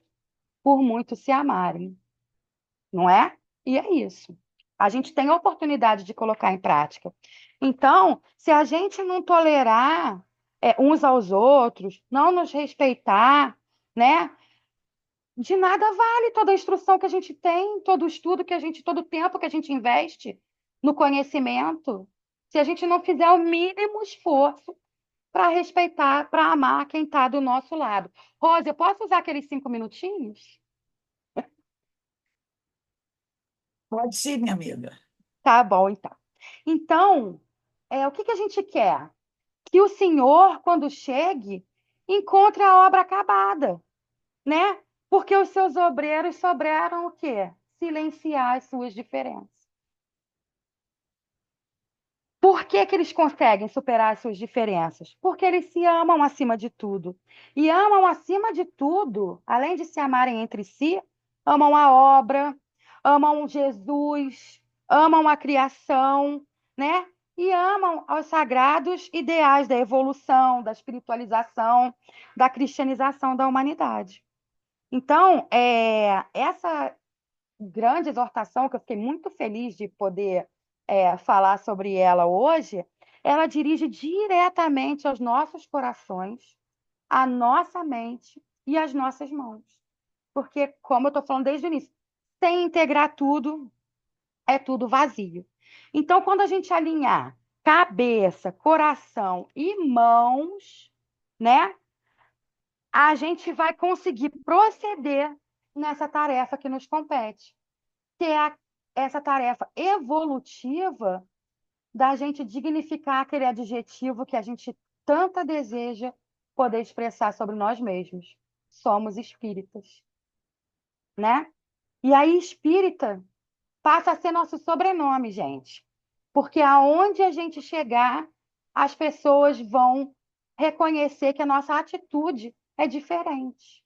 por muito se amarem, não é? E é isso. A gente tem a oportunidade de colocar em prática. Então, se a gente não tolerar uns aos outros, não nos respeitar, né? De nada vale toda a instrução que a gente tem, todo o estudo que a gente, todo o tempo que a gente investe no conhecimento, se a gente não fizer o mínimo esforço para respeitar, para amar quem está do nosso lado. Rose, eu posso usar aqueles 5 minutinhos? Pode ser, minha amiga. Tá bom, então. Então, o que que a gente quer? Que o Senhor, quando chegue, encontre a obra acabada, né? Porque os seus obreiros souberam o quê? Silenciar as suas diferenças. Por que que eles conseguem superar as suas diferenças? Porque eles se amam acima de tudo. E amam acima de tudo, além de se amarem entre si, amam a obra, amam Jesus, amam a criação, né? E amam os sagrados ideais da evolução, da espiritualização, da cristianização da humanidade. Então, essa grande exortação, que eu fiquei muito feliz de poder falar sobre ela hoje, ela dirige diretamente aos nossos corações, à nossa mente e às nossas mãos. Porque, como eu estou falando desde o início, sem integrar tudo, é tudo vazio. Então, quando a gente alinhar cabeça, coração e mãos, né? a gente vai conseguir proceder nessa tarefa que nos compete, que é essa tarefa evolutiva da gente dignificar aquele adjetivo que a gente tanto deseja poder expressar sobre nós mesmos. Somos espíritas, né? E aí, espírita passa a ser nosso sobrenome, gente. Porque aonde a gente chegar, as pessoas vão reconhecer que a nossa atitude é diferente.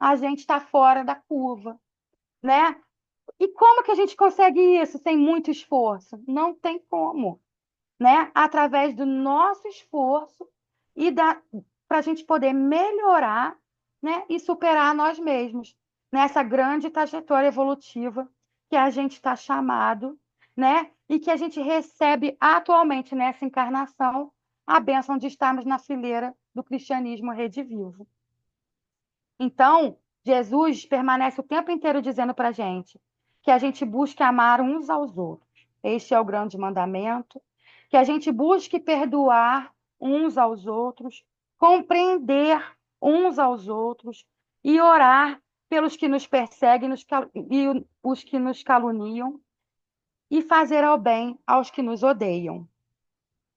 A gente está fora da curva, né? E como que a gente consegue isso sem muito esforço? Não tem como, né? Através do nosso esforço e para a gente poder melhorar, né? E superar nós mesmos nessa grande trajetória evolutiva que a gente está chamado, né? E que a gente recebe atualmente nessa encarnação a bênção de estarmos na fileira do cristianismo redivivo. Então, Jesus permanece o tempo inteiro dizendo para a gente que a gente busque amar uns aos outros. Este é o grande mandamento. Que a gente busque perdoar uns aos outros, compreender uns aos outros e orar pelos que nos perseguem e os que nos caluniam e fazer ao bem aos que nos odeiam,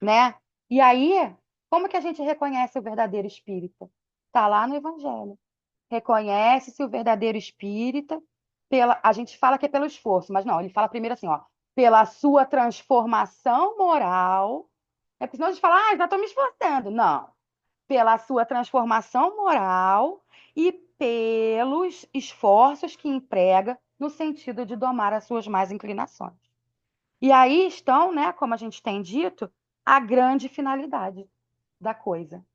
né? E aí, como que a gente reconhece o verdadeiro espírita? Está lá no Evangelho. Reconhece-se o verdadeiro espírita a gente fala que é pelo esforço, mas não, ele fala primeiro assim, ó, pela sua transformação moral. É porque senão a gente fala, já estou me esforçando. Não, pela sua transformação moral e pelos esforços que emprega no sentido de domar as suas más inclinações. E aí estão, né, como a gente tem dito, a grande finalidade da coisa.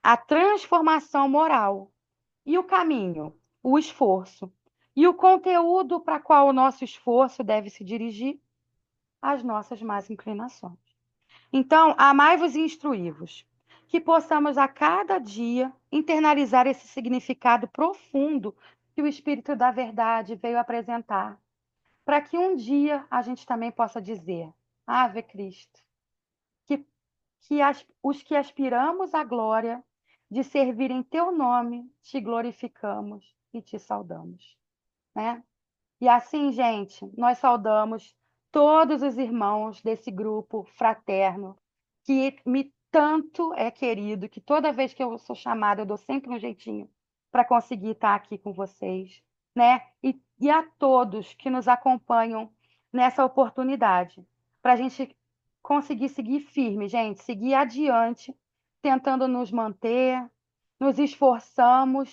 A transformação moral. E o caminho, o esforço. E o conteúdo para qual o nosso esforço deve se dirigir? As nossas más inclinações. Então, amai-vos e instruí-vos, que possamos a cada dia internalizar esse significado profundo que o Espírito da Verdade veio apresentar, para que um dia a gente também possa dizer: Ave Cristo, que, os que aspiramos à glória de servir em teu nome, te glorificamos e te saudamos, né? E assim, gente, nós saudamos todos os irmãos desse grupo fraterno que me tanto é querido, que toda vez que eu sou chamada, eu dou sempre um jeitinho para conseguir estar aqui com vocês, né? E a todos que nos acompanham nessa oportunidade, para a gente conseguir seguir firme, gente, seguir adiante, tentando nos manter, nos esforçando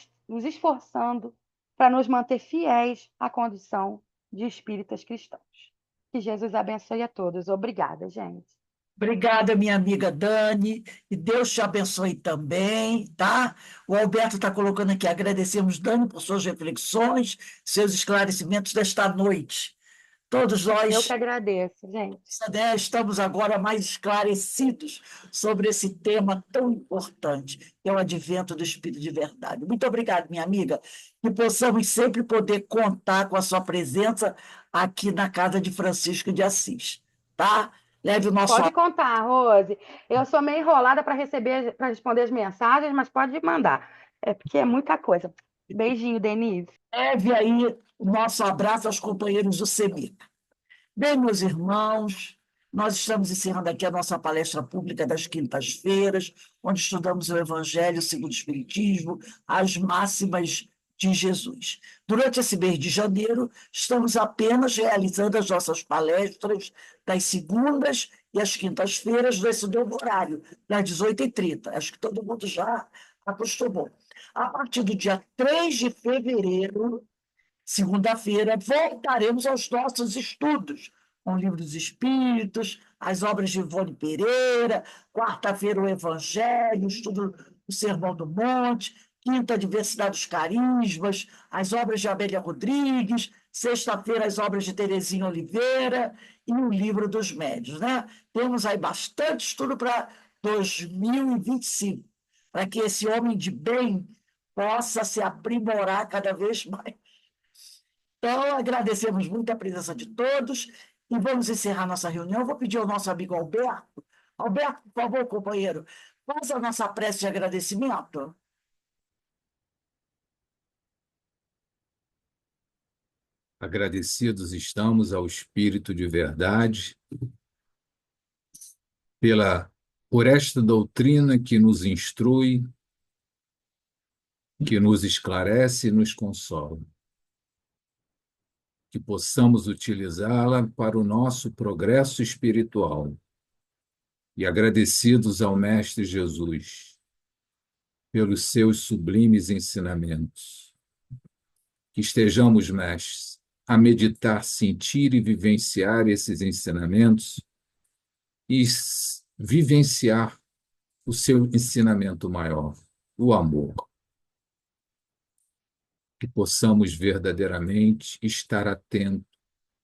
para nos manter fiéis à condição de espíritas cristãos. Que Jesus abençoe a todos. Obrigada, gente. Obrigada, minha amiga Dani, e Deus te abençoe também, tá? O Alberto está colocando aqui, agradecemos, Dani, por suas reflexões, seus esclarecimentos desta noite. Todos Eu que nós, agradeço, gente. né, estamos agora mais esclarecidos sobre esse tema tão importante, que é o advento do Espírito de Verdade. Muito obrigada, minha amiga, que possamos sempre poder contar com a sua presença aqui na casa de Francisco de Assis, tá? Leve o nosso Pode contar, Rose. Eu sou meio enrolada para responder as mensagens, mas pode mandar. É porque é muita coisa. Beijinho, Denise. leve aí o nosso abraço aos companheiros do CEMIC. Bem, meus irmãos, nós estamos encerrando aqui a nossa palestra pública das quintas-feiras, onde estudamos o Evangelho segundo o Espiritismo, as máximas de Jesus. Durante esse mês de janeiro, estamos apenas realizando as nossas palestras das segundas e as quintas-feiras, nesse novo horário, das 18h30. Acho que todo mundo já acostumou. A partir do dia 3 de fevereiro, segunda-feira, voltaremos aos nossos estudos, com o Livro dos Espíritos, as obras de Ivone Pereira, quarta-feira o Evangelho, o estudo do Sermão do Monte, quinta, a Diversidade dos Carismas, as obras de Amélia Rodrigues, sexta-feira, as obras de Terezinha Oliveira e o Livro dos Médiuns, né? Temos aí bastante estudo para 2025, para que esse homem de bem possa se aprimorar cada vez mais. Então, agradecemos muito a presença de todos e vamos encerrar nossa reunião. Vou pedir ao nosso amigo Alberto. Alberto, por favor, companheiro, faça a nossa prece de agradecimento. Agradecidos estamos ao Espírito de verdade por esta doutrina que nos instrui, que nos esclarece e nos consola. Que possamos utilizá-la para o nosso progresso espiritual. E agradecidos ao Mestre Jesus pelos seus sublimes ensinamentos. Que estejamos, mestres, a meditar, sentir e vivenciar esses ensinamentos e vivenciar o seu ensinamento maior, o amor. Que possamos verdadeiramente estar atentos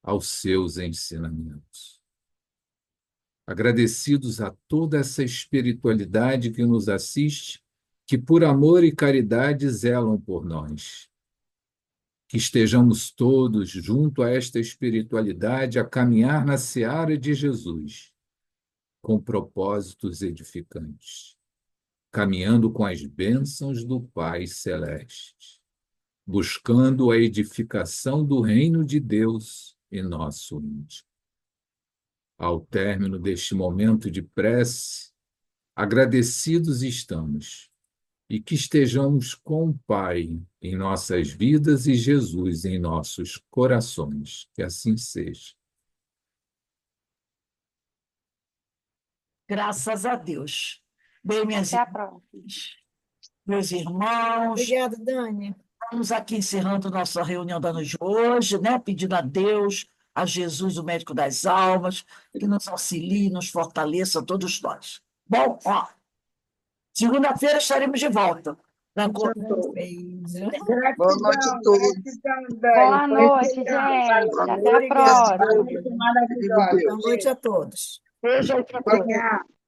aos seus ensinamentos. Agradecidos a toda essa espiritualidade que nos assiste, que por amor e caridade zelam por nós. Que estejamos todos junto a esta espiritualidade a caminhar na seara de Jesus, com propósitos edificantes, caminhando com as bênçãos do Pai Celeste, buscando a edificação do reino de Deus em nosso íntimo. Ao término deste momento de prece, agradecidos estamos, e que estejamos com o Pai em nossas vidas e Jesus em nossos corações. Que assim seja. Graças a Deus. Bem, minhas Até a próxima. irmãs, meus irmãos, Obrigada, Dani. estamos aqui encerrando nossa reunião da noite de hoje, né? Pedindo a Deus, a Jesus, o médico das almas, que nos auxilie, nos fortaleça, todos nós. Bom, ó, segunda-feira estaremos de volta. Beijo. Boa noite a todos. Boa noite, gente. Até a próxima. Maravilhosa. Boa noite a todos. Beijo aí para todos.